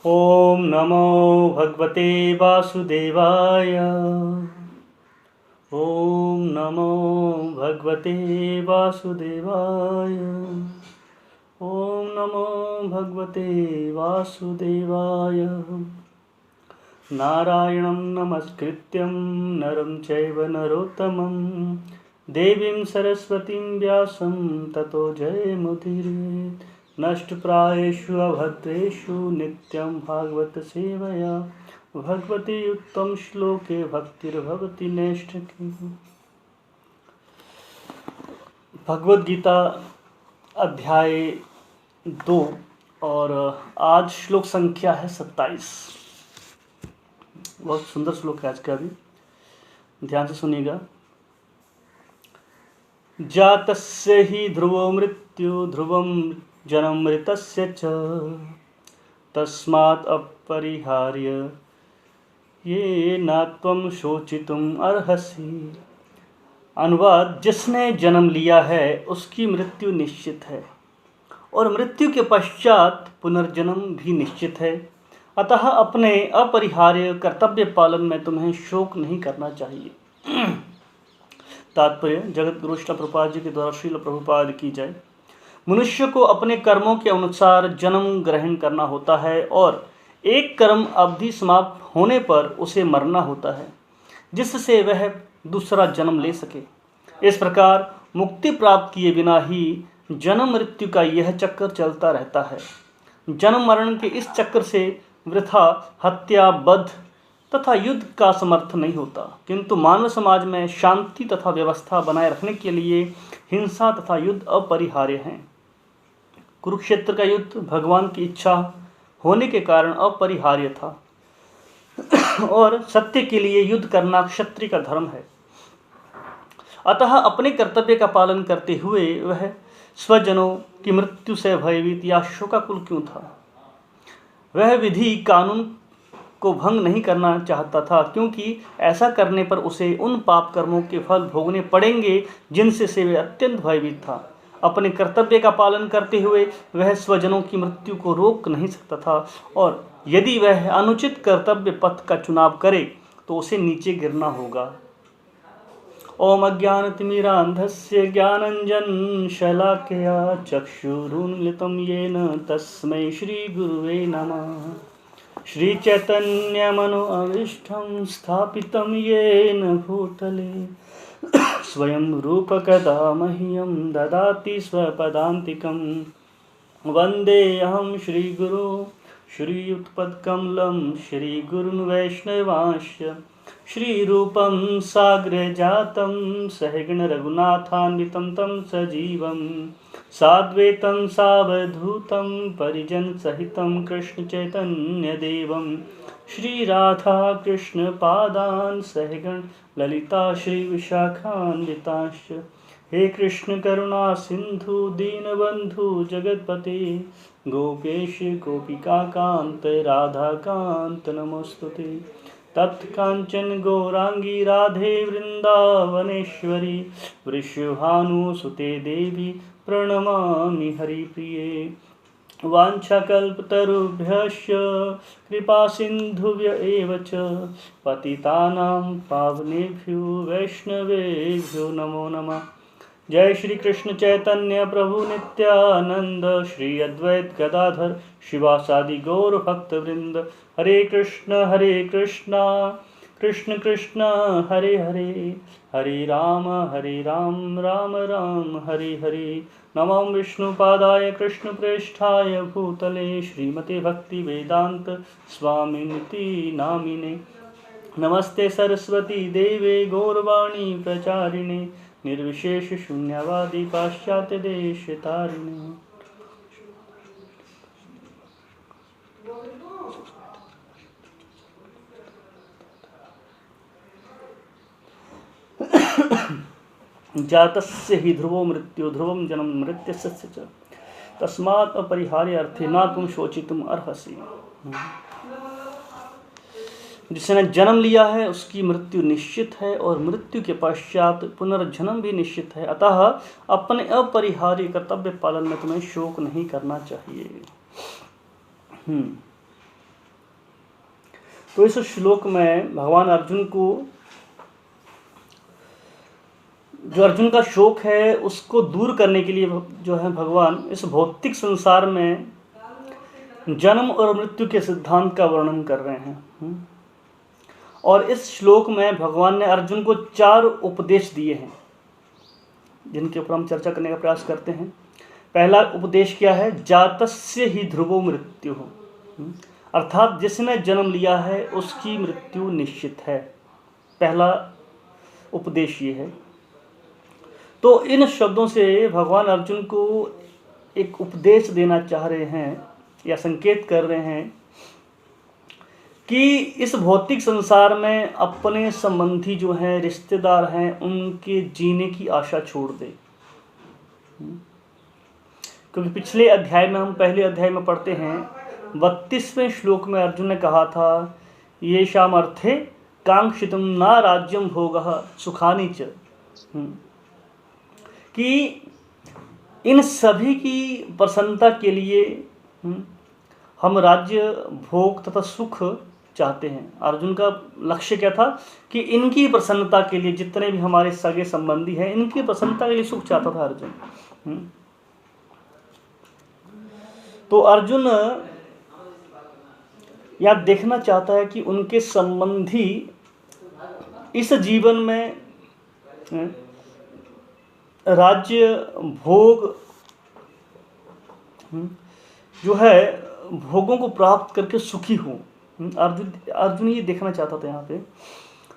ओम नमो भगवते वासुदेवाय। ओम नमो भगवते वासुदेवाय। ओम नमो भगवते वासुदेवाय। नारायणं नमस्कृत्यं नरं चैव नरोत्तमं देवीं सरस्वतीं व्यासं ततो जयमुदीरयेत्। नष्टप्रायेषु अभद्रेषु नित्यं भागवत सेवया भगवती उत्तम श्लोके भक्तिर्भवति नैष्ठिकी। भगवद गीता अध्याय 2 और आज श्लोक संख्या है 27। बहुत सुंदर श्लोक है आज का, भी ध्यान से सुनिएगा। जातस्य हि ध्रुवो मृत्यु ध्रुवं जन्म मृतस्य च तस्मात् अपरिहार्य ये न त्वं शोचितुम् अर्हसि। अनुवाद: जिसने जन्म लिया है उसकी मृत्यु निश्चित है और मृत्यु के पश्चात पुनर्जन्म भी निश्चित है, अतः अपने अपरिहार्य कर्तव्य पालन में तुम्हें शोक नहीं करना चाहिए। तात्पर्य: जगत गुरु श्रील प्रभुपाद जी के द्वारा श्रील प्रभुपाद की जय। मनुष्य को अपने कर्मों के अनुसार जन्म ग्रहण करना होता है और एक कर्म अवधि समाप्त होने पर उसे मरना होता है, जिससे वह दूसरा जन्म ले सके। इस प्रकार मुक्ति प्राप्त किए बिना ही जन्म मृत्यु का यह चक्र चलता रहता है। जन्म मरण के इस चक्र से वृथा हत्या, वध तथा युद्ध का समर्थ नहीं होता, किंतु मानव समाज में शांति तथा व्यवस्था बनाए रखने के लिए हिंसा तथा युद्ध अपरिहार्य हैं। कुरुक्षेत्र का युद्ध भगवान की इच्छा होने के कारण अपरिहार्य था और सत्य के लिए युद्ध करना क्षत्रिय का धर्म है। अतः अपने कर्तव्य का पालन करते हुए वह स्वजनों की मृत्यु से भयभीत या शोकाकुल क्यों था। वह विधि कानून को भंग नहीं करना चाहता था, क्योंकि ऐसा करने पर उसे उन पाप कर्मों के फल भोगने पड़ेंगे जिनसे से वह अत्यंत भयभीत था। अपने कर्तव्य का पालन करते हुए वह स्वजनों की मृत्यु को रोक नहीं सकता था, और यदि वह अनुचित कर्तव्य पथ का चुनाव करे तो उसे नीचे गिरना होगा। ओम अज्ञानतिमिरान्धस्य ज्ञानाञ्जनशलाकया चक्षुरुन्मिलितं येन तस्मै श्रीगुरुवे नमः। श्रीचैतन्यमनोभीष्टं स्थापितं येन भूतले स्वयं रूपकदा मह्यं ददाति स्वपदान्तिकं। वन्देऽहं श्रीगुरो श्रीयुतपत्कमलं श्रीगुरुन् वैष्णवांश्च श्रीरूपं साग्रजातं सहगण रघुनाथान्वितं तं सजीवं साद्वैतं सावधूतं परिजनसहितं कृष्णचैतन्यदेवं श्रीराधा कृष्णपादान् सहगण ललिता श्रीविशाखान्वितांश्च। हे कृष्ण करुणा सिंधु दीनबंधु जगतपते गोपेश गोपिकाकांत राधाकांत नमोस्तुते। तप्तकांचन गौरांगी राधे वृंदावनेश्वरी वृषभानुसुते देवी प्रणमामि हरिप्रिये। वाञ्छाकल्पतरुभ्यश्च कृपा सिन्धुभ्य एव च पतितानां पावनेभ्यो वैष्णवेभ्यो नमो नमः। जय श्री कृष्ण चैतन्य प्रभु नित्यानंद श्री अद्वैत गदाधर शिवासादि गौर भक्त वृंद। हरे कृष्ण कृष्ण कृष्ण हरे हरे, हरे राम राम राम हरे हरे। नमो विष्णुपादाय कृष्णप्रेष्ठाय भूतले श्रीमते भक्ति वेदांत स्वामिनिति नामिने। नमस्ते सरस्वती देवे गौरवाणी प्रचारिणे निर्विशेष शून्यवादी पाश्चात्य देश तारिणे। जातस्य हि ध्रुवो मृत्यु ध्रुवं जन्म मृत्यस्य च तस्मात् अपरिहार्य अर्थे न तुम शोचितुम अर्हसि। जिसने जन्म लिया है उसकी मृत्यु निश्चित है और मृत्यु के पश्चात पुनर्जन्म भी निश्चित है, अतः अपने अपरिहार्य कर्तव्य पालन में तुम्हें शोक नहीं करना चाहिए। तो इस श्लोक में भगवान अर्जुन को, जो अर्जुन का शोक है उसको दूर करने के लिए जो है भगवान इस भौतिक संसार में जन्म और मृत्यु के सिद्धांत का वर्णन कर रहे हैं। और इस श्लोक में भगवान ने अर्जुन को 4 उपदेश दिए हैं, जिनके ऊपर हम चर्चा करने का प्रयास करते हैं। पहला उपदेश क्या है? जातस्य ही ध्रुवो मृत्यु, अर्थात जिसने जन्म लिया है उसकी मृत्यु निश्चित है। पहला उपदेश ये है। तो इन शब्दों से भगवान अर्जुन को एक उपदेश देना चाह रहे हैं या संकेत कर रहे हैं कि इस भौतिक संसार में अपने संबंधी जो हैं, रिश्तेदार हैं, उनके जीने की आशा छोड़ दे। क्योंकि पिछले अध्याय में, हम पहले अध्याय में पढ़ते हैं 32वें श्लोक में अर्जुन ने कहा था, ये शाम अर्थे कांक्षितुम ना राज्यम भोगः सुखानि च, कि इन सभी की प्रसन्नता के लिए हम राज्य, भोग तथा सुख चाहते हैं। अर्जुन का लक्ष्य क्या था कि इनकी प्रसन्नता के लिए, जितने भी हमारे सगे संबंधी हैं, इनकी प्रसन्नता के लिए सुख चाहता था अर्जुन। तो अर्जुन यह देखना चाहता है कि उनके संबंधी इस जीवन में राज्य, भोग जो है, भोगों को प्राप्त करके सुखी हो। अर्जुन ये देखना चाहता था यहाँ पे।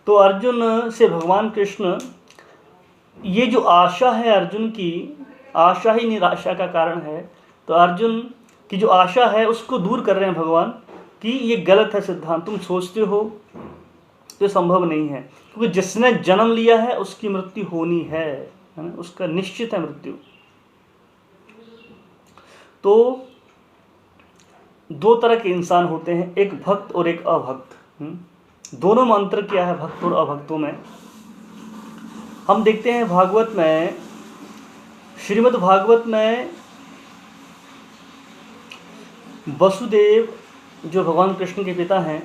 तो अर्जुन से भगवान कृष्ण, ये जो आशा है अर्जुन की, आशा ही निराशा का कारण है। तो अर्जुन की जो आशा है उसको दूर कर रहे हैं भगवान कि ये गलत है सिद्धांत, तुम सोचते हो तो संभव नहीं है, क्योंकि जिसने जन्म लिया है उसकी मृत्यु होनी है ना, उसका निश्चित है मृत्यु। तो 2 तरह के इंसान होते हैं, एक भक्त और एक अभक्त। दोनों में अंतर क्या है भक्त और अभक्तों में? हम देखते हैं भागवत में, श्रीमद् भागवत में वसुदेव जो भगवान कृष्ण के पिता हैं,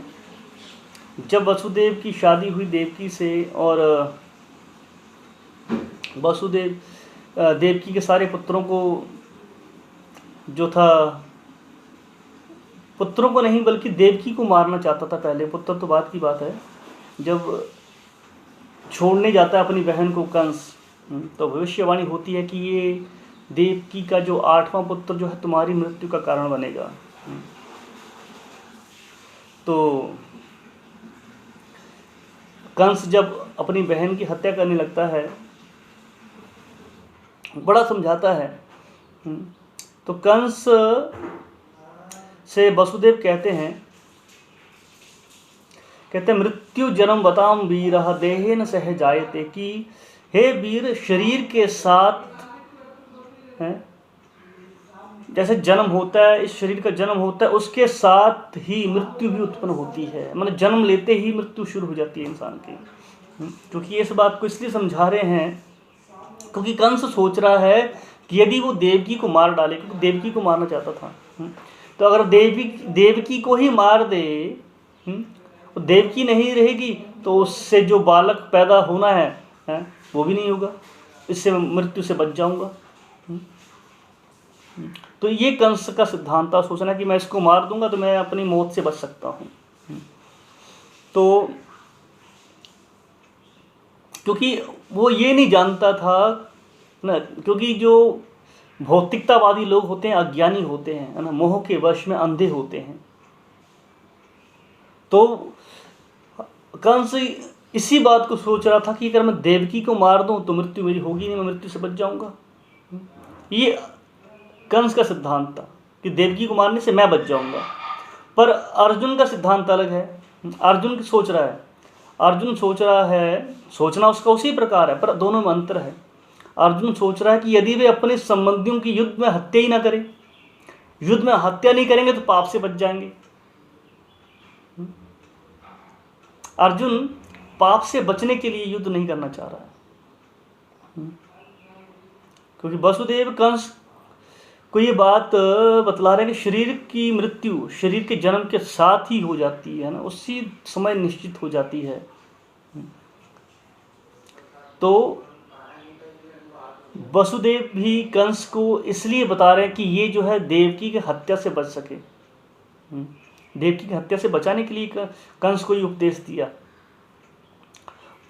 जब वसुदेव की शादी हुई देवकी से, और वसुदेव देवकी के सारे पुत्रों को जो था, पुत्रों को नहीं बल्कि देवकी को मारना चाहता था पहले, पुत्र तो बात की बात है। जब छोड़ने जाता है अपनी बहन को कंस, तो भविष्यवाणी होती है कि ये देवकी का जो 8वां पुत्र जो है तुम्हारी मृत्यु का कारण बनेगा। तो कंस जब अपनी बहन की हत्या करने लगता है, बड़ा समझाता है, तो कंस से वसुदेव कहते हैं मृत्यु जन्म बताम वीर देहेन सह जायते, कि हे वीर, शरीर के साथ है जैसे जन्म होता है, इस शरीर का जन्म होता है, उसके साथ ही मृत्यु भी उत्पन्न होती है। मतलब जन्म लेते ही मृत्यु शुरू हो जाती है इंसान की। क्योंकि इस बात को इसलिए समझा रहे हैं क्योंकि कंस सोच रहा है कि यदि वो देवकी को मार डाले, क्योंकि देवकी को मारना चाहता था, तो अगर देवकी को ही मार दे, देवकी नहीं रहेगी तो उससे जो बालक पैदा होना है वो भी नहीं होगा, इससे मृत्यु से बच जाऊंगा। तो ये कंस का सिद्धांत था, सोचना कि मैं इसको मार दूंगा तो मैं अपनी मौत से बच सकता हूँ। तो क्योंकि वो ये नहीं जानता था ना, क्योंकि जो भौतिकतावादी लोग होते हैं अज्ञानी होते हैं, है ना, मोह के वश में अंधे होते हैं। तो कंस इसी बात को सोच रहा था कि अगर मैं देवकी को मार दूं तो मृत्यु मेरी होगी नहीं, मैं मृत्यु से बच जाऊंगा। ये कंस का सिद्धांत था कि देवकी को मारने से मैं बच जाऊंगा। पर अर्जुन का सिद्धांत अलग है। अर्जुन सोच रहा है, सोचना उसका उसी प्रकार है, पर दोनों में अंतर है। अर्जुन सोच रहा है कि यदि वे अपने संबंधियों की युद्ध में हत्या ही ना करें, युद्ध में हत्या नहीं करेंगे तो पाप से बच जाएंगे। अर्जुन पाप से बचने के लिए युद्ध नहीं करना चाह रहा है, क्योंकि वसुदेव कंस कोई ये बात बतला रहे हैं कि शरीर की मृत्यु शरीर के जन्म के साथ ही हो जाती है ना, उसी समय निश्चित हो जाती है। तो वसुदेव भी कंस को इसलिए बता रहे हैं कि ये जो है देवकी की हत्या से बच सके। देवकी की हत्या से बचाने के लिए कंस को ये उपदेश दिया।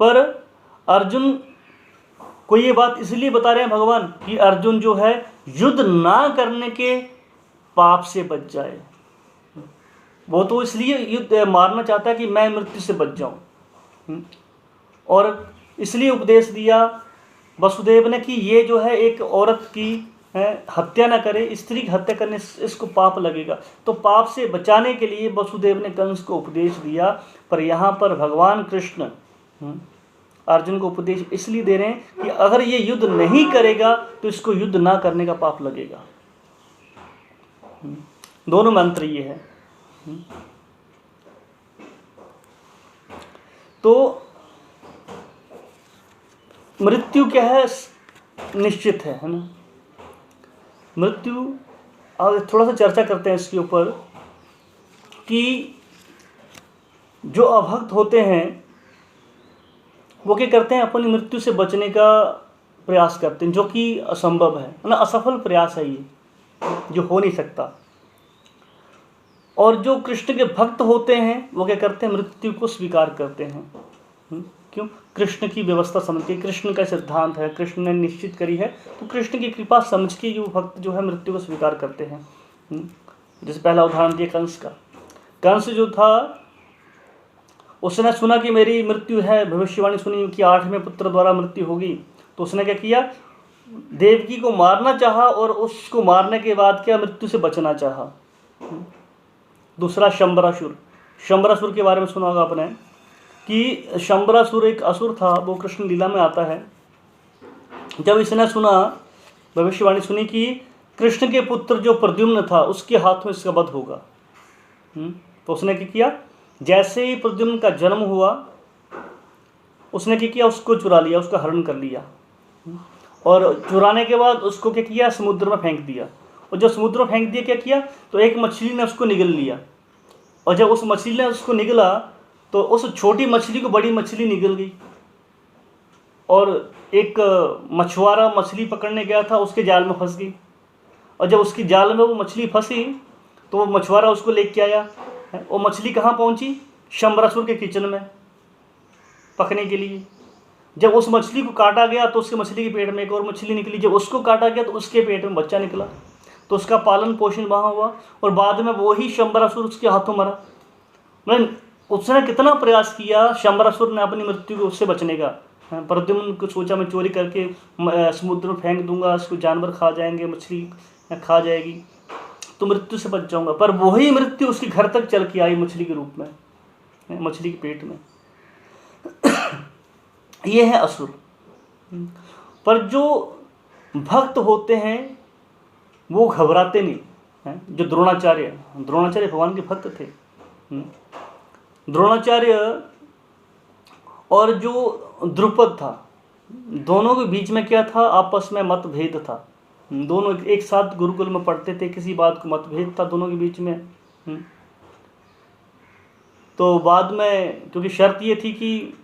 पर अर्जुन को ये बात इसलिए बता रहे हैं भगवान कि अर्जुन जो है युद्ध ना करने के पाप से बच जाए। वो तो इसलिए युद्ध मारना चाहता है कि मैं मृत्यु से बच जाऊं, और इसलिए उपदेश दिया वसुदेव ने कि ये जो है एक औरत की हत्या ना करे, स्त्री की हत्या करने से इसको पाप लगेगा। तो पाप से बचाने के लिए वसुदेव ने कंस को उपदेश दिया। पर यहाँ पर भगवान कृष्ण अर्जुन को उपदेश इसलिए दे रहे हैं कि अगर ये युद्ध नहीं करेगा तो इसको युद्ध ना करने का पाप लगेगा। दोनों मंत्र ये है। तो मृत्यु क्या है, निश्चित है ना। मृत्यु आज थोड़ा सा चर्चा करते हैं इसके ऊपर कि जो अभक्त होते हैं वो क्या करते हैं, अपनी मृत्यु से बचने का प्रयास करते हैं, जो कि असंभव है ना, असफल प्रयास है ये, जो हो नहीं सकता। और जो कृष्ण के भक्त होते हैं वो क्या करते हैं, मृत्यु को स्वीकार करते हैं। क्यों? कृष्ण की व्यवस्था समझ के, कृष्ण का सिद्धांत है, कृष्ण ने निश्चित करी है, तो कृष्ण की कृपा समझ के जो भक्त जो है मृत्यु को स्वीकार करते हैं। जैसे पहला उदाहरण दिया कंस का। कंस जो था उसने सुना कि मेरी मृत्यु है, भविष्यवाणी सुनी कि 8वें पुत्र द्वारा मृत्यु होगी, तो उसने क्या किया, देवकी को मारना चाहा और उसको मारने के बाद क्या, मृत्यु से बचना चाहा। दूसरा शंबरासुर। शंबरासुर के बारे में सुना होगा आपने कि शंबरासुर एक असुर था, वो कृष्ण लीला में आता है। जब इसने सुना, भविष्यवाणी सुनी कि कृष्ण के पुत्र जो प्रद्युम्न था उसके हाथ में इसका वध होगा, तो उसने क्या किया, जैसे ही प्रद्युम्न का जन्म हुआ उसने क्या किया, उसको चुरा लिया, उसका हरण कर लिया, और चुराने के बाद उसको क्या किया, समुद्र में फेंक दिया। और जब समुद्र में फेंक दिया क्या किया, तो एक मछली ने उसको निगल लिया, और जब उस मछली ने उसको निगला तो उस छोटी मछली को बड़ी मछली निगल गई। और एक मछुआरा मछली पकड़ने गया था, उसके जाल में फंस गई, और जब उसकी जाल में वो मछली फंसी तो वो मछुआरा उसको लेके आया। वो मछली कहाँ पहुँची, शंबरासुर के किचन में पकने के लिए। जब उस मछली को काटा गया तो उसके मछली के पेट में एक और मछली निकली, जब उसको काटा गया तो उसके पेट में बच्चा निकला, तो उसका पालन पोषण वहाँ हुआ, और बाद में वो ही शंबरासुर उसके हाथों मरा। मतलब उसने कितना प्रयास किया, शंबरासुर ने अपनी मृत्यु को उससे बचने का। प्रद्युम्न को सोचा मैं चोरी करके समुद्र में फेंक दूंगा, उसको जानवर खा जाएंगे, मछली खा जाएगी, तो मृत्यु से बच जाऊंगा। पर वही मृत्यु उसके घर तक चल के आई मछली के रूप में, मछली के पेट में। ये है असुर। पर जो भक्त होते हैं वो घबराते नहीं हैं। जो द्रोणाचार्य भगवान के भक्त थे। द्रोणाचार्य और जो द्रुपद था, दोनों के बीच में क्या था, आपस में मतभेद था। दोनों एक साथ गुरुकुल में पढ़ते थे, किसी बात को मतभेद था दोनों के बीच में। तो बाद में क्योंकि शर्त ये थी कि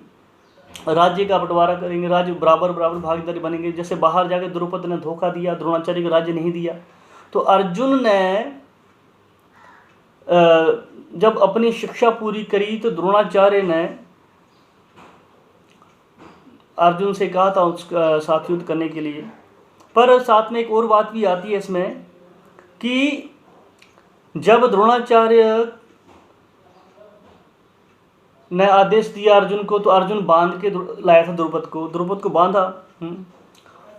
राज्य का बंटवारा करेंगे, राज्य बराबर भागीदारी बनेंगे। जैसे बाहर जाकर द्रुपद ने धोखा दिया, द्रोणाचार्य को राज्य नहीं दिया, तो अर्जुन ने जब अपनी शिक्षा पूरी करी तो द्रोणाचार्य ने अर्जुन से कहा था उसका साथ युद्ध करने के लिए। पर साथ में एक और बात भी आती है इसमें कि जब द्रोणाचार्य ने आदेश दिया अर्जुन को, तो अर्जुन बांध के लाया था द्रुपद को बांधा।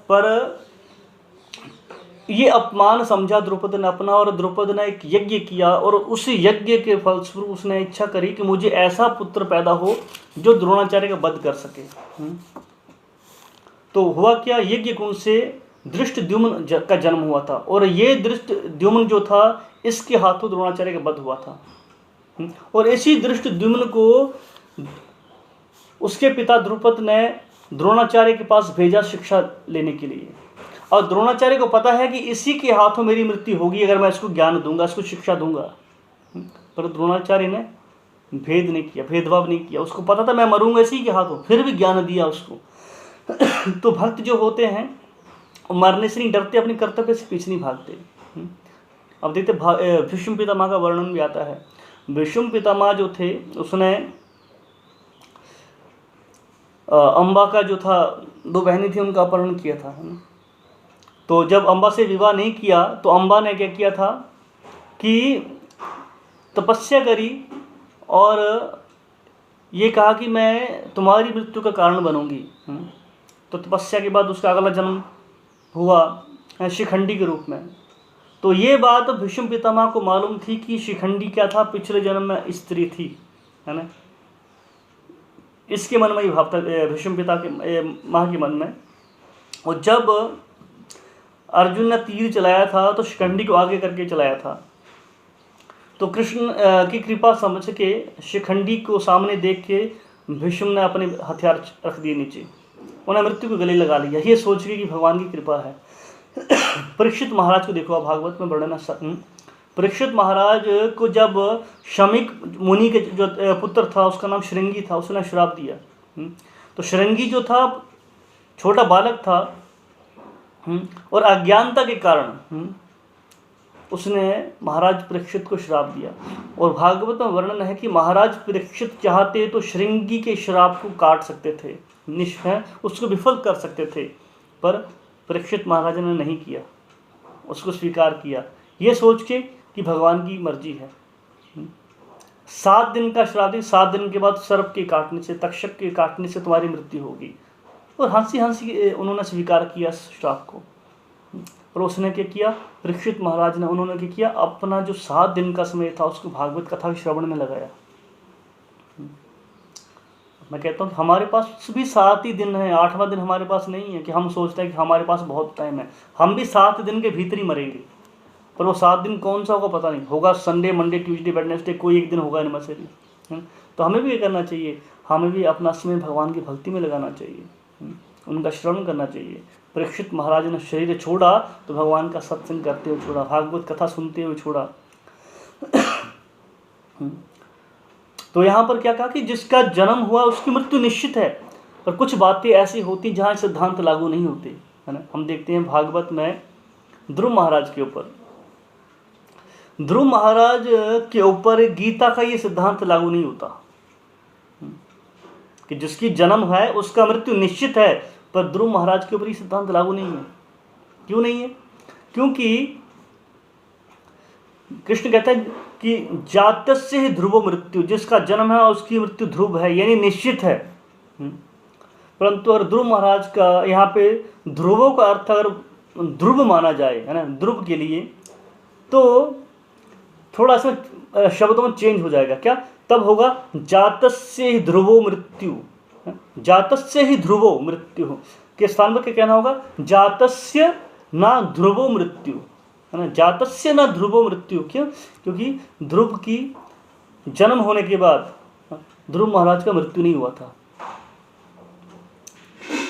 पर ये अपमान समझा द्रुपद ने अपना, और द्रुपद ने एक यज्ञ किया, और उस यज्ञ के फलस्वरूप उसने इच्छा करी कि मुझे ऐसा पुत्र पैदा हो जो द्रोणाचार्य का वध कर सके। तो हुआ क्या, यज्ञ कुंड से धृष्टद्युम्न का जन्म हुआ था, और ये धृष्टद्युम्न जो था इसके हाथों द्रोणाचार्य का वध हुआ था। और इसी धृष्टद्युम्न को उसके पिता द्रुपद ने द्रोणाचार्य के पास भेजा शिक्षा लेने के लिए। और द्रोणाचार्य को पता है कि इसी के हाथों मेरी मृत्यु होगी अगर मैं इसको ज्ञान दूंगा, इसको शिक्षा दूंगा। पर द्रोणाचार्य ने भेद नहीं किया, भेदभाव नहीं किया। उसको पता था मैं मरूंगा इसी के हाथों, फिर भी ज्ञान दिया उसको। तो भक्त जो होते हैं मरने से नहीं डरते, अपने कर्तव्य से पीछे नहीं भागते। अब देखते भीष्म पितामह का वर्णन भी आता है। भीष्म पितामह जो थे उसने अम्बा का जो था, 2 बहनें थी, उनका अपहरण किया था, है ना। तो जब अम्बा से विवाह नहीं किया तो अम्बा ने क्या किया था कि तपस्या करी और ये कहा कि मैं तुम्हारी मृत्यु का कारण बनूंगी। तो तपस्या के बाद उसका अगला जन्म हुआ शिखंडी के रूप में। तो ये बात भीष्म पितामह को मालूम थी कि शिखंडी क्या था, पिछले जन्म में स्त्री थी, है ना। इसके मन में ही भाव था भीष्म पिता के माँ के मन में। और जब अर्जुन ने तीर चलाया था तो शिखंडी को आगे करके चलाया था। तो कृष्ण की कृपा समझ के शिखंडी को सामने देख के भीष्म ने अपने हथियार रख दिए नीचे, उन्हें मृत्यु को गले लगा लिया, ये सोच के कि भगवान की कृपा है। परीक्षित महाराज को देखो, आप भागवत में वर्णन है। परीक्षित महाराज को जब शमिक मुनि के जो पुत्र था उसका नाम श्रृंगी था, उसने श्राप दिया। तो श्रृंगी जो था छोटा बालक था और अज्ञानता के कारण उसने महाराज परीक्षित को श्राप दिया। और भागवत में वर्णन है कि महाराज परीक्षित चाहते तो श्रृंगी के श्राप को काट सकते थे, उसको विफल कर सकते थे, पर परीक्षित महाराज ने नहीं किया, उसको स्वीकार किया, ये सोच के कि भगवान की मर्जी है। 7 दिन का श्राप दी, 7 दिन के बाद सर्प के काटने से, तक्षक के काटने से तुम्हारी मृत्यु होगी। और हंसी हंसी उन्होंने स्वीकार किया श्राप को। और उसने क्या किया, परीक्षित महाराज ने, उन्होंने क्या किया, अपना जो 7 दिन का समय था उसको भागवत कथा के श्रवण में लगाया। मैं कहता हूँ कि हमारे पास भी 7 ही दिन है, 8वां दिन हमारे पास नहीं है कि हम सोचते हैं कि हमारे पास बहुत टाइम है। हम भी 7 दिन के भीतर ही मरेंगे, पर वो 7 दिन कौन सा होगा पता नहीं, होगा संडे, मंडे, ट्यूसडे, वेडनेसडे, कोई एक दिन होगा इनमें से भी। तो हमें भी ये करना चाहिए, हमें भी अपना समय भगवान की भक्ति में लगाना चाहिए, उनका श्रवण करना चाहिए। परीक्षित महाराज ने शरीर छोड़ा तो भगवान का सत्संग करते हुए छोड़ा, भागवत कथा सुनते हुए छोड़ा। तो यहाँ पर क्या कहा कि जिसका जन्म हुआ उसकी मृत्यु निश्चित है, पर कुछ बातें ऐसी होती जहाँ सिद्धांत लागू नहीं होते, है ना। हम देखते हैं भागवत में ध्रुव महाराज के ऊपर, ध्रुव महाराज के ऊपर गीता का ये सिद्धांत लागू नहीं होता कि जिसकी जन्म है उसका मृत्यु निश्चित है, पर ध्रुव महाराज के ऊपर ये सिद्धांत लागू नहीं है। क्यों नहीं है? क्योंकि कृष्ण कहता है कि जातस्य ही ध्रुवो मृत्यु, जिसका जन्म है उसकी मृत्यु ध्रुव है, यानी निश्चित है। परंतु अगर ध्रुव महाराज का यहाँ पे ध्रुवों का अर्थ अगर ध्रुव माना जाए, है ना, ध्रुव के लिए, तो थोड़ा सा शब्दों में चेंज हो जाएगा। क्या तब होगा? जातस्य ही ध्रुवो मृत्यु, जातस्य ही ध्रुवो मृत्यु के स्थान पर क्या कहना होगा? जातस्य ना ध्रुवो मृत्यु, है ना, जातस्य ना ध्रुवो मृत्यु। क्यों? क्योंकि ध्रुव की जन्म होने के बाद ध्रुव महाराज का मृत्यु नहीं हुआ था,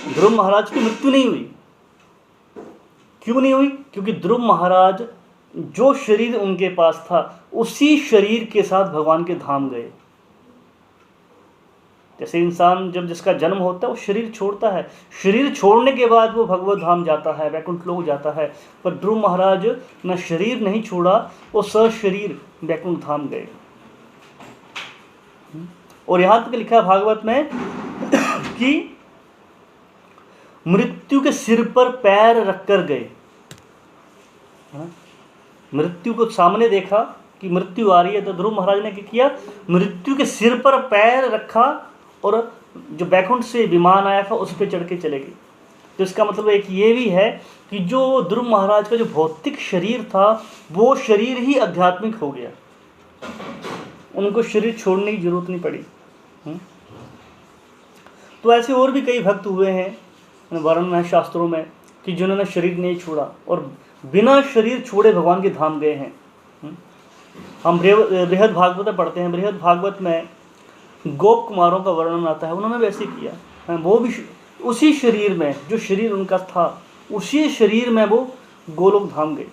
ध्रुव महाराज की मृत्यु नहीं हुई। क्यों नहीं हुई? क्योंकि ध्रुव महाराज जो शरीर उनके पास था उसी शरीर के साथ भगवान के धाम गए। जैसे इंसान जब जिसका जन्म होता है वो शरीर छोड़ता है, शरीर छोड़ने के बाद वो भगवत धाम जाता है, वैकुंठ लोक जाता है। पर ध्रुव महाराज न शरीर नहीं छोड़ा, वो सशरीर वैकुंठ धाम गए। और यहां तक लिखा है भागवत में कि मृत्यु के सिर पर पैर रखकर गए। मृत्यु को सामने देखा कि मृत्यु आ रही है, तो ध्रुव महाराज ने क्या किया? मृत्यु के सिर पर पैर रखा और जो बैकुंठ से विमान आया था उस पर चढ़ के चले गए। तो इसका मतलब एक ये भी है कि जो ध्रुव महाराज का जो भौतिक शरीर था वो शरीर ही आध्यात्मिक हो गया, उनको शरीर छोड़ने की जरूरत नहीं पड़ी। तो ऐसे और भी कई भक्त हुए हैं, वर्णन है शास्त्रों में कि जिन्होंने शरीर नहीं छोड़ा और बिना शरीर छोड़े भगवान के धाम गए हैं। हम बृहद भागवत में पढ़ते हैं, बृहद भागवत में गोप कुमारों का वर्णन आता है, उन्होंने वैसे किया। वो भी उसी शरीर में, जो शरीर उनका था उसी शरीर में वो गोलोक धाम गए।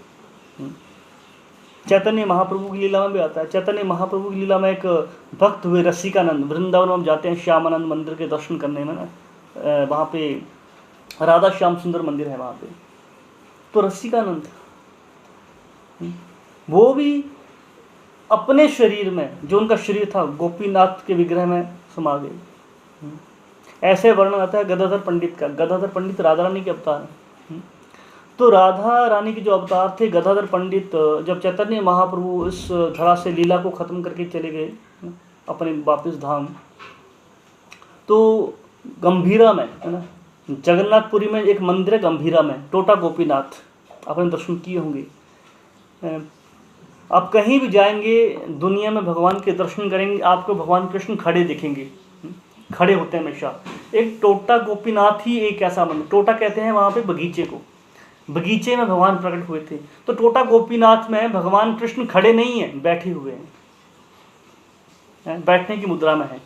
चैतन्य महाप्रभु की लीला में भी आता है। चैतन्य महाप्रभु की लीला में एक भक्त हुए रसिकानंद, वृंदावन में हम जाते हैं श्यामानंद मंदिर के दर्शन करने में ना, वहाँ पे राधा श्याम सुंदर मंदिर है वहाँ पे, तो रसिकानंद वो भी अपने शरीर में, जो उनका शरीर था, गोपीनाथ के विग्रह में समा गए। ऐसे वर्णन आता है गदाधर पंडित का। गदाधर पंडित राधा रानी के अवतार हैं। तो राधा रानी के जो अवतार थे गदाधर पंडित, जब चैतन्य महाप्रभु इस धरा से लीला को खत्म करके चले गए अपने वापस धाम, तो गंभीरा में है ना, जगन्नाथपुरी में एक मंदिर है गंभीरा में, टोटा गोपीनाथ, आपने दर्शन किए होंगे। आप कहीं भी जाएंगे दुनिया में भगवान के दर्शन करेंगे, आपको भगवान कृष्ण खड़े दिखेंगे, खड़े होते हैं हमेशा। एक टोटा गोपीनाथ ही एक ऐसा मंदिर, टोटा कहते हैं वहाँ पे बगीचे को, बगीचे में भगवान प्रकट हुए थे। तो टोटा गोपीनाथ में भगवान कृष्ण खड़े नहीं हैं, बैठे हुए हैं, बैठने की मुद्रा में है।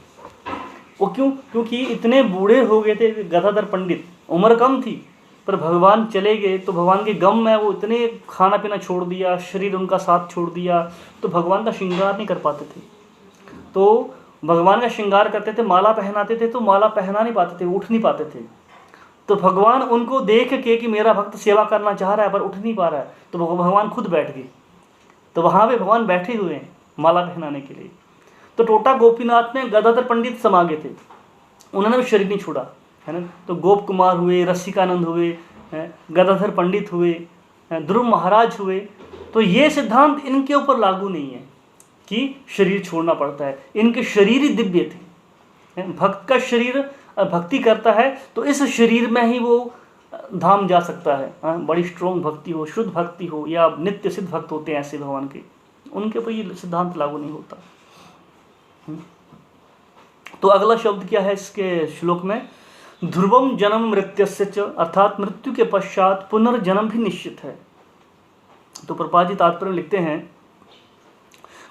वो क्यों? क्योंकि इतने बूढ़े हो गए थे गदाधर पंडित, उम्र कम थी, पर भगवान चले गए तो भगवान के गम में वो इतने खाना पीना छोड़ दिया, शरीर उनका साथ छोड़ दिया, तो भगवान का श्रृंगार नहीं कर पाते थे। तो भगवान का श्रृंगार करते थे, माला पहनाते थे, तो माला पहना नहीं पाते थे, उठ नहीं पाते थे। तो भगवान उनको देख के कि मेरा भक्त सेवा करना चाह रहा है पर उठ नहीं पा रहा है, तो भगवान खुद बैठ गए। तो वहाँ पे भगवान बैठे हुए हैं माला पहनाने के लिए। तो टोटा गोपीनाथ में गदाधर पंडित समा गए थे, उन्होंने भी शरीर नहीं छोड़ा, है ना। तो गोप कुमार हुए, रसिकानंद हुए, गदाधर पंडित हुए, ध्रुव महाराज हुए। तो ये सिद्धांत इनके ऊपर लागू नहीं है कि शरीर छोड़ना पड़ता है, इनके शरीर ही दिव्य थे। भक्त का शरीर भक्ति करता है तो इस शरीर में ही वो धाम जा सकता है। बड़ी स्ट्रोंग भक्ति हो, शुद्ध भक्ति हो, या नित्य सिद्ध भक्त होते हैं ऐसे भगवान के, उनके ऊपर ये सिद्धांत लागू नहीं होता। तो अगला शब्द क्या है इसके श्लोक में? ध्रुवम जन्म मृत्युस्य च, अर्थात मृत्यु के पश्चात पुनर्जन्म भी निश्चित है। तो प्रभुपाद जी तात्पर्य लिखते हैं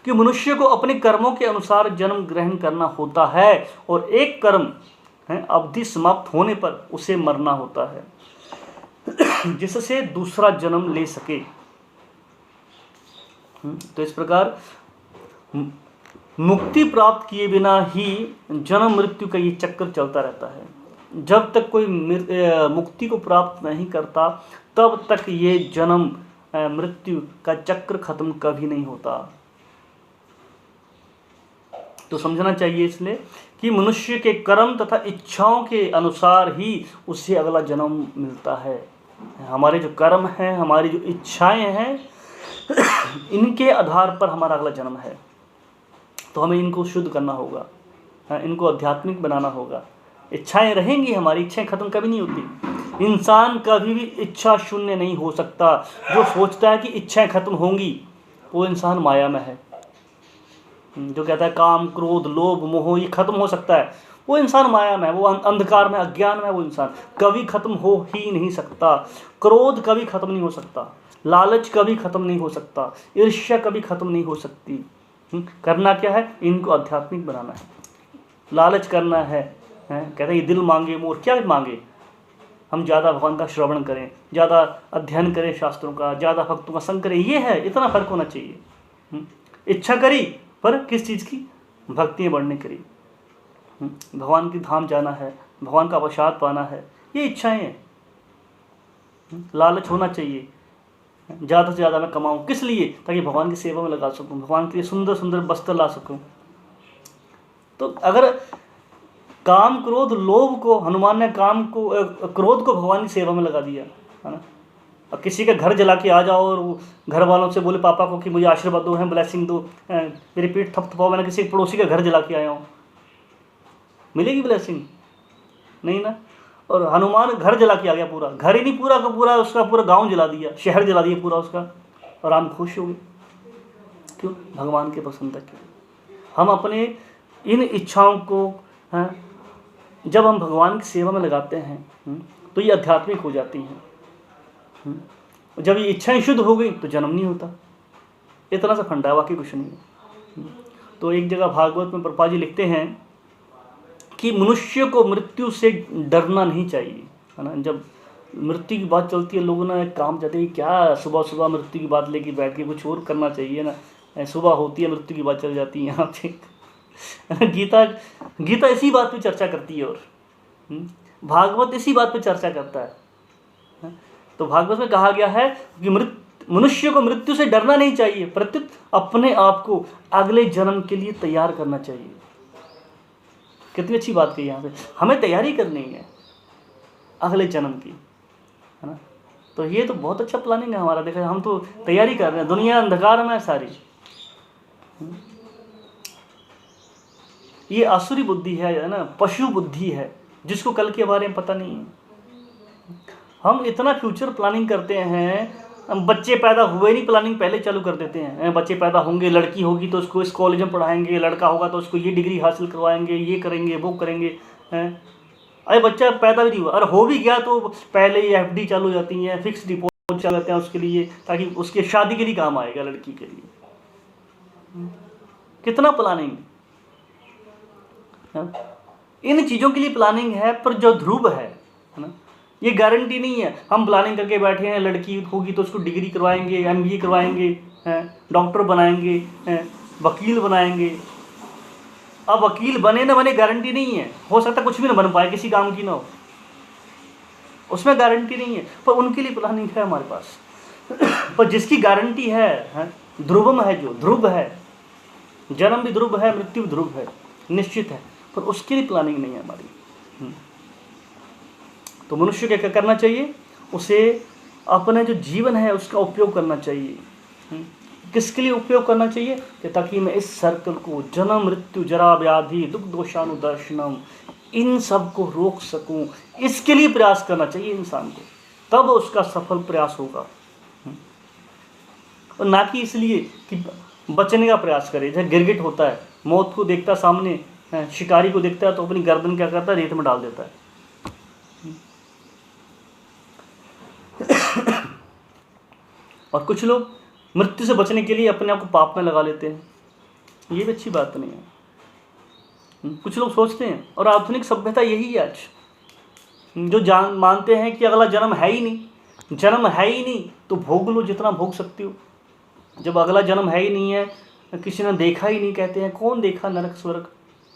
कि मनुष्य को अपने कर्मों के अनुसार जन्म ग्रहण करना होता है, और एक कर्म अवधि समाप्त होने पर उसे मरना होता है जिससे दूसरा जन्म ले सके। तो इस प्रकार मुक्ति प्राप्त किए बिना ही जन्म मृत्यु का ये चक्कर चलता रहता है। जब तक कोई मुक्ति को प्राप्त नहीं करता तब तक ये जन्म मृत्यु का चक्र खत्म कभी नहीं होता। तो समझना चाहिए इसलिए कि मनुष्य के कर्म तथा इच्छाओं के अनुसार ही उसे अगला जन्म मिलता है। हमारे जो कर्म हैं, हमारी जो इच्छाएं हैं, इनके आधार पर हमारा अगला जन्म है। तो हमें इनको शुद्ध करना होगा, इनको आध्यात्मिक बनाना होगा। इच्छाएं रहेंगी, हमारी इच्छाएं खत्म कभी नहीं होती। इंसान कभी भी इच्छा शून्य नहीं हो सकता। जो सोचता है कि इच्छाएं खत्म होंगी वो इंसान माया में है। जो कहता है काम क्रोध लोभ मोह ये खत्म हो सकता है, वो इंसान माया में है, वो अंधकार में अज्ञान में, वो इंसान कभी खत्म हो ही नहीं सकता। क्रोध कभी खत्म नहीं हो सकता, लालच कभी खत्म नहीं हो सकता, ईर्ष्या कभी खत्म नहीं हो सकती। करना क्या है? इनको आध्यात्मिक बनाना है। लालच करना है, कहते हैं ये दिल मांगे मोर, क्या मांगे? हम ज़्यादा भगवान का श्रवण करें, ज़्यादा अध्ययन करें शास्त्रों का, ज़्यादा भक्तों का संग करें, ये है, इतना फर्क होना चाहिए। इच्छा करी पर किस चीज़ की? भक्ति बढ़ने करी, भगवान की धाम जाना है, भगवान का प्रसाद पाना है, ये इच्छाएं हैं। लालच होना चाहिए, ज़्यादा से ज़्यादा मैं कमाऊँ, किस लिए? ताकि भगवान की सेवा में लगा सकूँ, भगवान के लिए सुंदर सुंदर वस्त्र ला सकूँ। तो अगर काम क्रोध लोभ को, हनुमान ने काम को क्रोध को भगवान की सेवा में लगा दिया, है ना। अब किसी का घर जला के आ जाओ और वो घर वालों से बोले पापा को कि मुझे आशीर्वाद दो, है ब्लेसिंग दो, मेरी पीठ थपथपाओ, मैंने किसी पड़ोसी का घर जला के आया हूँ, मिलेगी ब्लेसिंग? नहीं ना। और हनुमान घर जला के आ गया, पूरा घर ही नहीं, पूरा का पूरा उसका पूरा गांव जला दिया, शहर जला दिया पूरा उसका, और राम खुश हो गए। क्यों? भगवान के पसंद है। हम अपने इन इच्छाओं को जब हम भगवान की सेवा में लगाते हैं तो ये आध्यात्मिक हो जाती हैं। जब ये इच्छाएं शुद्ध हो गई तो जन्म नहीं होता। इतना सा फंडा है, बाकी कुछ नहीं है। तो एक जगह भागवत में प्रभुपाद जी लिखते हैं कि मनुष्य को मृत्यु से डरना नहीं चाहिए, है ना। जब मृत्यु की बात चलती है, लोगों ने काम जाते हैं क्या सुबह सुबह मृत्यु की बात लेके बैठ के, कुछ और करना चाहिए ना। सुबह होती है मृत्यु की बात चल जाती है यहाँ पे। गीता इसी बात पे चर्चा करती है, और भागवत इसी बात पे चर्चा करता है। तो भागवत में कहा गया है कि मनुष्य को मृत्यु से डरना नहीं चाहिए, प्रत्युत अपने आप को अगले जन्म के लिए तैयार करना चाहिए। कितनी अच्छी बात कही यहाँ पे, हमें तैयारी करनी है अगले जन्म की, है ना। तो ये तो बहुत अच्छा प्लानिंग है हमारा। देखा, हम तो तैयारी कर रहे हैं, दुनिया अंधकार में है सारी। ये आसुरी बुद्धि है ना, पशु बुद्धि है, जिसको कल के बारे में पता नहीं है। हम इतना फ्यूचर प्लानिंग करते हैं, हम बच्चे पैदा हुए नहीं प्लानिंग पहले चालू कर देते हैं। बच्चे पैदा होंगे, लड़की होगी तो उसको इस कॉलेज में पढ़ाएंगे, लड़का होगा तो उसको ये डिग्री हासिल करवाएंगे, ये करेंगे वो करेंगे। अरे बच्चा पैदा भी नहीं हुआ, और हो भी गया तो पहले ही FD चालू हो जाती हैं, फिक्स डिपॉजिट चालू जाते हैं उसके लिए, ताकि उसके शादी के लिए काम आएगा लड़की के लिए। कितना प्लानिंग, इन चीज़ों के लिए प्लानिंग है। पर जो ध्रुव है ना, ये गारंटी नहीं है। हम प्लानिंग करके बैठे हैं, लड़की होगी तो उसको डिग्री करवाएंगे, MBA करवाएंगे, डॉक्टर बनाएंगे, वकील बनाएंगे। अब वकील बने ना बने गारंटी नहीं है, हो सकता कुछ भी ना बन पाए, किसी काम की ना हो, उसमें गारंटी नहीं है। पर उनके लिए प्लानिंग है हमारे पास। पर जिसकी गारंटी है, ध्रुवम है, जो ध्रुव है, जन्म भी ध्रुव है, मृत्यु भी ध्रुव है, निश्चित है, पर उसके लिए प्लानिंग नहीं है हमारी। तो मनुष्य को क्या करना चाहिए, उसे अपना जो जीवन है उसका उपयोग करना चाहिए। किसके लिए उपयोग करना चाहिए, कि ताकि मैं इस सर्कल को, जन्म मृत्यु जरा व्याधि दुख दोषानुदर्शनम, इन सब को रोक सकूं, इसके लिए प्रयास करना चाहिए इंसान को, तब उसका सफल प्रयास होगा। और ना कि इसलिए कि बचने का प्रयास करे। जैसे गिरगिट होता है, मौत को देखता सामने, शिकारी को देखता है तो अपनी गर्दन क्या करता है, रेत में डाल देता है। और कुछ लोग मृत्यु से बचने के लिए अपने आप को पाप में लगा लेते हैं, ये भी अच्छी बात नहीं है। कुछ लोग सोचते हैं, और आधुनिक सभ्यता यही है आज, जो मानते हैं कि अगला जन्म है ही नहीं, जन्म है ही नहीं तो भोग लो जितना भोग सकते हो। जब अगला जन्म है ही नहीं है, किसी ने देखा ही नहीं, कहते हैं कौन देखा नरक स्वर्ग,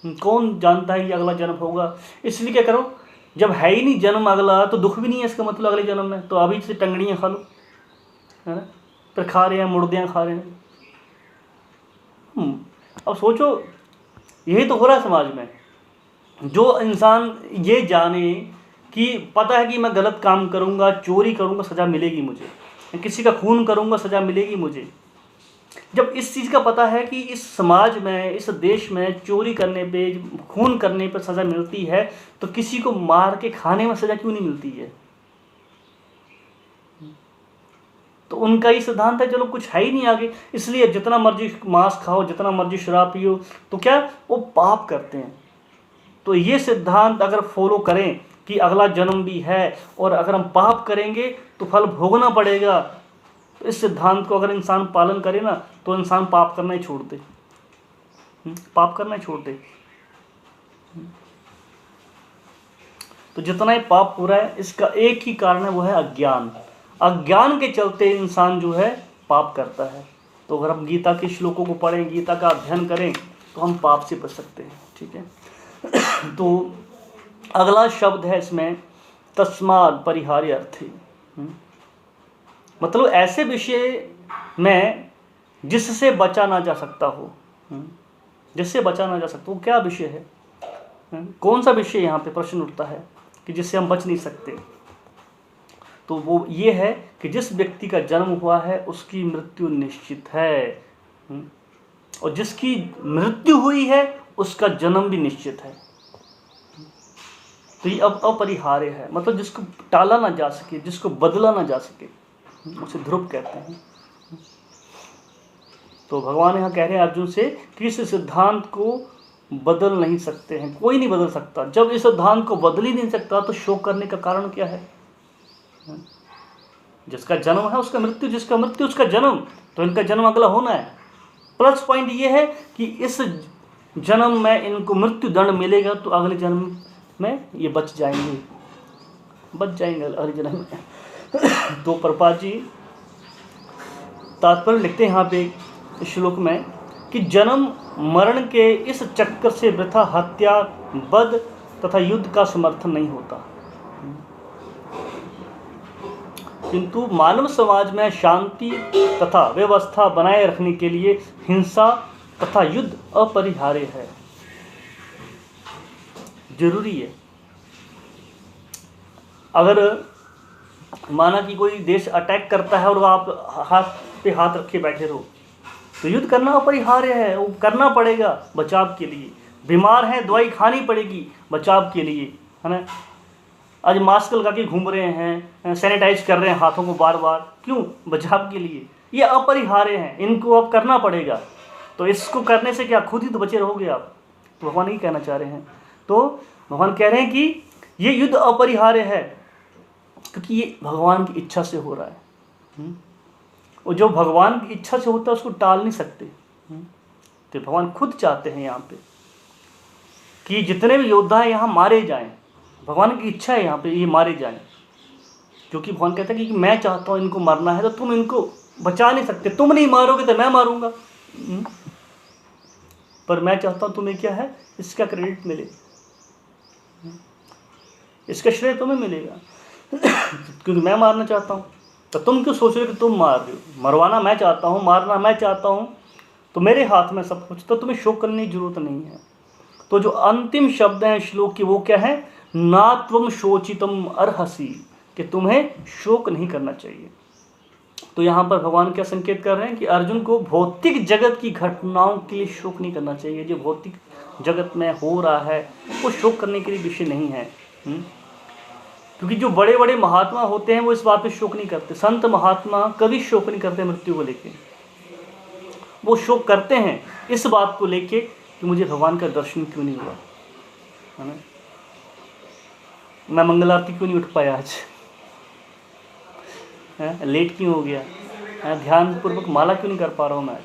कौन जानता है कि अगला जन्म होगा। इसलिए क्या करो, जब है ही नहीं जन्म अगला तो दुख भी नहीं है, इसका मतलब अगले जन्म में, तो अभी से टंगड़ियाँ खा लो, है ना, फिर खा रहे हैं, मुर्दियाँ खा रहे हैं। अब सोचो, यही तो हो रहा है समाज में। जो इंसान ये जाने कि पता है कि मैं गलत काम करूँगा, चोरी करूँगा, सज़ा मिलेगी मुझे, किसी का खून करूँगा, सज़ा मिलेगी मुझे, जब इस चीज़ का पता है कि इस समाज में, इस देश में चोरी करने पे, खून करने पर सज़ा मिलती है, तो किसी को मार के खाने में सज़ा क्यों नहीं मिलती है। तो उनका ही सिद्धांत है, चलो कुछ है ही नहीं आगे, इसलिए जितना मर्जी मांस खाओ, जितना मर्जी शराब पियो, तो क्या वो पाप करते हैं। तो ये सिद्धांत अगर फॉलो करें कि अगला जन्म भी है, और अगर हम पाप करेंगे तो फल भोगना पड़ेगा, तो इस सिद्धांत को अगर इंसान पालन करे ना, तो इंसान पाप करना ही छोड़ दे, पाप करना ही छोड़ दे। तो जितना ही पाप हो रहा है, इसका एक ही कारण है, वो है अज्ञान। अज्ञान के चलते इंसान जो है पाप करता है। तो अगर हम गीता के श्लोकों को पढ़ें, गीता का अध्ययन करें, तो हम पाप से बच सकते हैं। ठीक है। तो अगला शब्द है इसमें तस्माद् परिहार्य अर्थे, मतलब ऐसे विषय में जिससे बचा ना जा सकता हो, जिससे बचा ना जा सकता हो, क्या विषय है, कौन सा विषय यहाँ पे प्रश्न उठता है कि जिससे हम बच नहीं सकते। तो वो ये है कि जिस व्यक्ति का जन्म हुआ है उसकी मृत्यु निश्चित है, और जिसकी मृत्यु हुई है उसका जन्म भी निश्चित है। तो ये अब अपरिहार्य है, मतलब जिसको टाला ना जा सके, जिसको बदला ना जा सके, उसे ध्रुव कहते हैं। तो भगवान यहाँ कह रहे हैं अर्जुन से कि इस सिद्धांत को बदल नहीं सकते हैं, कोई नहीं बदल सकता। जब इस सिद्धांत को बदल ही नहीं सकता तो शोक करने का कारण क्या है। जिसका जन्म है उसका मृत्यु, जिसका मृत्यु उसका जन्म, तो इनका जन्म अगला होना है। प्लस पॉइंट ये है कि इस जन्म में इनको मृत्यु दंड मिलेगा, तो अगले जन्म में ये बच जाएंगे। बच जाएंगे अगले जन्म में। तो प्रभुपाद जी तात्पर्य लिखते हैं यहाँ पे इस श्लोक में कि जन्म मरण के इस चक्कर से वृथा हत्या, वध तथा युद्ध का समर्थन नहीं होता, किंतु मानव समाज में शांति तथा व्यवस्था बनाए रखने के लिए हिंसा तथा युद्ध अपरिहार्य है, जरूरी है। अगर माना कि कोई देश अटैक करता है और आप हाथ पे हाथ रखे बैठे रहो तो युद्ध करना अपरिहार्य है, वो करना पड़ेगा बचाव के लिए। बीमार हैं, दवाई खानी पड़ेगी बचाव के लिए, है ना। आज मास्क लगा के घूम रहे हैं, सैनिटाइज कर रहे हैं हाथों को बार बार, क्यों? बचाव के लिए। ये अपरिहार्य हैं, इनको अब करना पड़ेगा। तो इसको करने से क्या खुद ही तो बचे रहोगे आप? तो भगवान यही कहना चाह रहे हैं। तो भगवान कह रहे हैं कि ये युद्ध अपरिहार्य है क्योंकि ये भगवान की इच्छा से हो रहा है। और जो भगवान की इच्छा से होता है उसको टाल नहीं सकते। तो भगवान खुद चाहते हैं यहाँ पे कि जितने भी योद्धा हैं यहाँ मारे जाएं। भगवान की इच्छा है यहाँ पे ये मारे जाएं, क्योंकि भगवान कहता है कि मैं चाहता हूँ इनको मारना है, तो तुम इनको बचा नहीं सकते। तुम नहीं मारोगे तो मैं मारूंगा, पर मैं चाहता हूँ तुम्हें क्या है, इसका क्रेडिट मिले, इसका श्रेय तुम्हें मिलेगा क्योंकि मैं मारना चाहता हूँ। तो तुम क्यों सोच रहे हो कि तुम मार रहे हो? मरवाना मैं चाहता हूँ, मारना मैं चाहता हूँ, तो मेरे हाथ में सब कुछ, तो तुम्हें शोक करने की जरूरत नहीं है। तो जो अंतिम शब्द हैं श्लोक की वो क्या है? ना त्वम शोचितम अर्हसि, कि तुम्हें शोक नहीं करना चाहिए। तो यहाँ पर भगवान क्या संकेत कर रहे हैं कि अर्जुन को भौतिक जगत की घटनाओं के लिए शोक नहीं करना चाहिए। जो भौतिक जगत में हो रहा है वो शोक करने के लिए विषय नहीं है। क्योंकि जो बड़े बड़े महात्मा होते हैं वो इस बात पे शोक नहीं करते। संत महात्मा कभी शोक नहीं करते मृत्यु को लेके। वो शोक करते हैं इस बात को लेके कि मुझे भगवान का दर्शन क्यों नहीं हुआ, है ना। मैं मंगल आरती क्यों नहीं उठ पाया आज, लेट क्यों हो गया, ध्यान पूर्वक माला क्यों नहीं कर पा रहा हूँ मैं आज,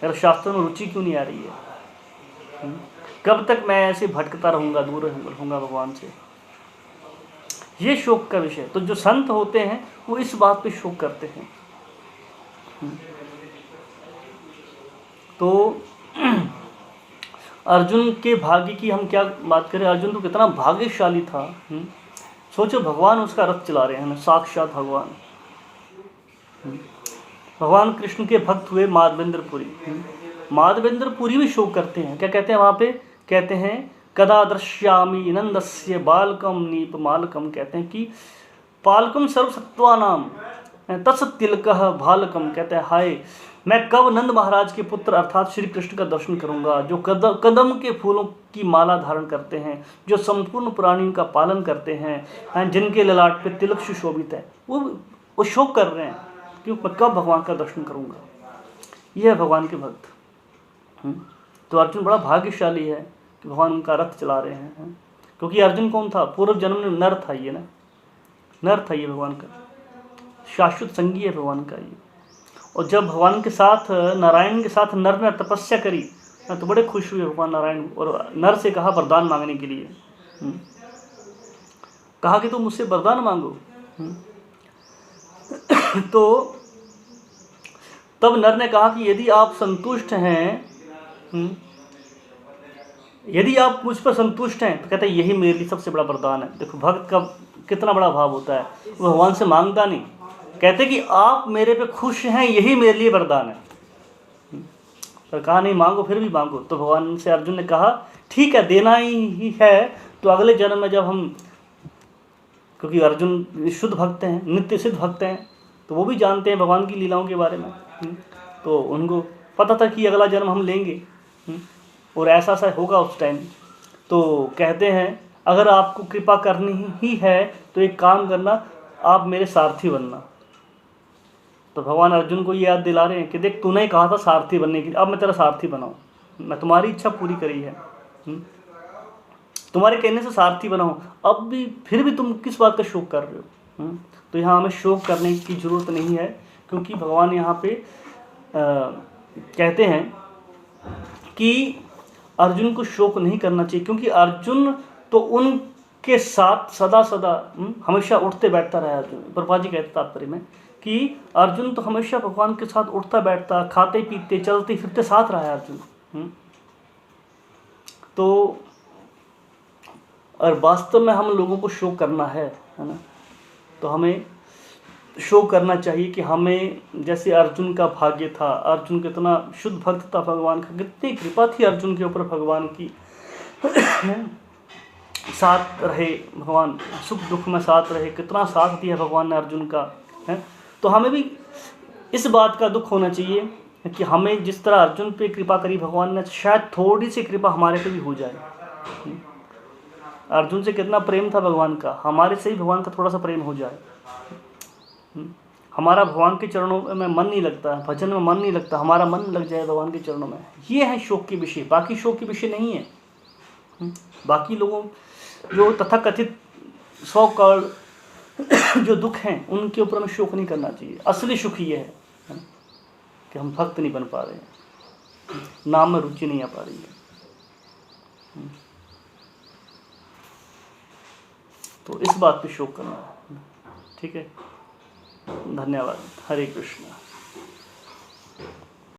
मेरा शास्त्रों में रुचि क्यों नहीं आ रही है, कब तक मैं ऐसे भटकता रहूँगा, दूर रहूँगा भगवान से। ये शोक का विषय। तो जो संत होते हैं वो इस बात पे शोक करते हैं। तो अर्जुन के भाग्य की हम क्या बात करें, अर्जुन तो कितना भाग्यशाली था। सोचो भगवान उसका रथ चला रहे हैं ना, साक्षात भगवान। भगवान कृष्ण के भक्त हुए माधवेंद्रपुरी। माधवेंद्रपुरी भी शोक करते हैं। क्या कहते हैं वहाँ पे? कहते हैं कदा दृश्यामि नंदस्य बालकम नीप मालकम। कहते हैं कि पालकम सर्वसत्वानाम तस् तिलकः भालकम। कहते हैं हाय मैं कब नंद महाराज के पुत्र अर्थात श्री कृष्ण का दर्शन करूंगा, जो कदम के फूलों की माला धारण करते हैं, जो संपूर्ण प्राणियों का पालन करते हैं, जिनके ललाट पे तिलक सुशोभित है। वो शोक कर रहे हैं कि मैं कब भगवान का दर्शन करूंगा। यह है भगवान के भक्त। तो अर्जुन बड़ा भाग्यशाली है कि भगवान उनका रथ चला रहे हैं। क्योंकि अर्जुन कौन था? पूर्व जन्म में नर था ये ना, नर था ये भगवान का, शाश्वत संगी है भगवान का ये। और जब भगवान के साथ नारायण के साथ नर ने तपस्या करी तो बड़े खुश हुए भगवान नारायण, और नर से कहा वरदान मांगने के लिए। कहा कि तुम मुझसे वरदान मांगो। तो तब नर ने कहा कि यदि आप संतुष्ट हैं, यदि आप मुझ पर संतुष्ट हैं, तो कहता है यही मेरे लिए सबसे बड़ा वरदान है। देखो भक्त का कितना बड़ा भाव होता है, वो भगवान से मांगता नहीं, कहते कि आप मेरे पे खुश हैं यही मेरे लिए वरदान है। पर कहा नहीं मांगो, फिर भी मांगो। तो भगवान से अर्जुन ने कहा ठीक है देना ही है, तो अगले जन्म में जब हम, क्योंकि अर्जुन शुद्ध भक्त हैं, नित्य सिद्ध भक्त हैं, तो वो भी जानते हैं भगवान की लीलाओं के बारे में। तो उनको पता था कि अगला जन्म हम लेंगे और ऐसा ऐसा होगा उस टाइम। तो कहते हैं अगर आपको कृपा करनी ही है तो एक काम करना, आप मेरे सारथी बनना। तो भगवान अर्जुन को ये याद दिला रहे हैं कि देख तूने कहा था सारथी बनने के लिए, अब मैं तेरा सारथी बनाऊँ, मैं तुम्हारी इच्छा पूरी करी है, तुम्हारे कहने से सारथी बनाऊँ, अब भी फिर भी तुम किस बात का शोक कर रहे हो। तो यहाँ हमें शोक करने की ज़रूरत नहीं है, क्योंकि भगवान यहाँ पे कहते हैं कि अर्जुन को शोक नहीं करना चाहिए, क्योंकि अर्जुन तो उन के साथ सदा सदा हमेशा उठते बैठता रहा अर्जुन। प्रभुपाद जी कहते तात्पर्य में कि अर्जुन तो हमेशा भगवान के साथ उठता बैठता, खाते पीते चलते फिरते साथ रहा है अर्जुन। तो और वास्तव में हम लोगों को शो करना है ना, तो हमें शो करना चाहिए कि हमें जैसे अर्जुन का भाग्य था, अर्जुन कितना शुद्ध भक्त था भगवान का, कितनी कृपा थी अर्जुन के ऊपर भगवान की, साथ रहे भगवान, सुख दुख में साथ रहे, कितना साथ दिया भगवान ने अर्जुन का है। तो हमें भी इस बात का दुख होना चाहिए कि हमें जिस तरह अर्जुन पे कृपा करी भगवान ने, शायद थोड़ी सी कृपा हमारे पे भी हो जाए। अर्जुन से कितना प्रेम था भगवान का, हमारे से ही भगवान का थोड़ा सा प्रेम हो जाए। हमारा भगवान के चरणों में मन नहीं लगता, भजन में मन नहीं लगता, हमारा मन लग जाए भगवान के चरणों में, ये है शोक के विषय, बाकी शोक के विषय नहीं है। बाकी लोगों जो तथाकथित 100 करोड़ जो दुख हैं उनके ऊपर हमें शोक नहीं करना चाहिए। असली सुख ये है कि हम भक्त नहीं बन पा रहे हैं, नाम में रुचि नहीं आ पा रही है। तो इस बात पे शोक करना है। ठीक है, धन्यवाद। हरे कृष्ण।